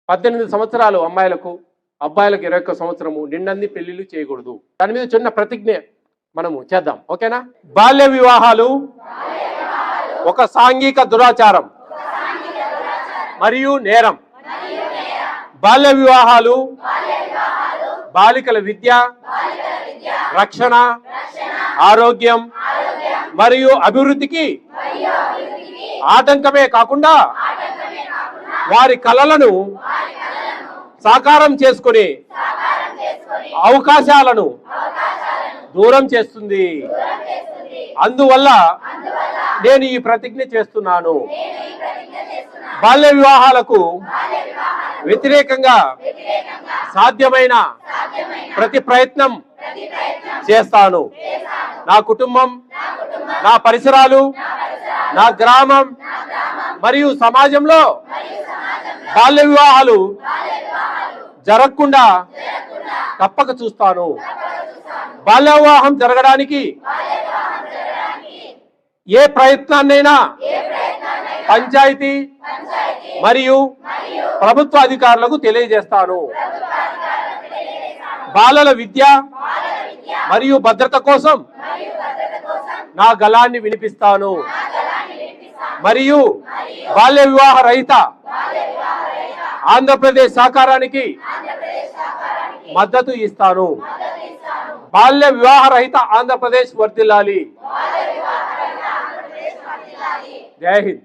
18 సంవత్సరాలు అమ్మాయిలకు, అబ్బాయిలకు 21 సంవత్సరము నిండంది పెళ్లిళ్ళు చేయకూడదు. దాని మీద చిన్న ప్రతిజ్ఞ మనము చేద్దాం, ఓకేనా? బాల్య వివాహాలు ఒక సాంఘిక దురాచారం మరియు నేరం. బాల్య వివాహాలు బాలికల విద్య, రక్షణ, ఆరోగ్యం మరియు అభివృద్ధికి ఆటంకమే కాకుండా వారి కలలను సాకారం చేసుకునే అవకాశాలను దూరం చేస్తుంది. అందువల్ల నేను ఈ ప్రతిజ్ఞ చేస్తున్నాను. బాల్య వివాహాలకు వ్యతిరేకంగా సాధ్యమైన ప్రతి ప్రయత్నం చేస్తాను. నా కుటుంబం, నా పరిసరాలు, నా గ్రామం మరియు సమాజంలో బాల్య వివాహాలు జరగకుండా తప్పక చూస్తాను. బాల్య వివాహం జరగడానికి ఏ ప్రయత్నాన్నైనా పంచాయతీ మరియు ప్రభుత్వ అధికారులకు తెలియజేస్తాను. బాలల విద్య మరియు భద్రత కోసం నా గళాన్ని వినిపిస్తాను మరియు బాల్య వివాహ రహిత ఆంధ్రప్రదేశ్ సాకారానికి మద్దతు ఇస్తాను. బాల్య వివాహ రహిత ఆంధ్రప్రదేశ్ వర్ధిల్లాలి. జై హింద్.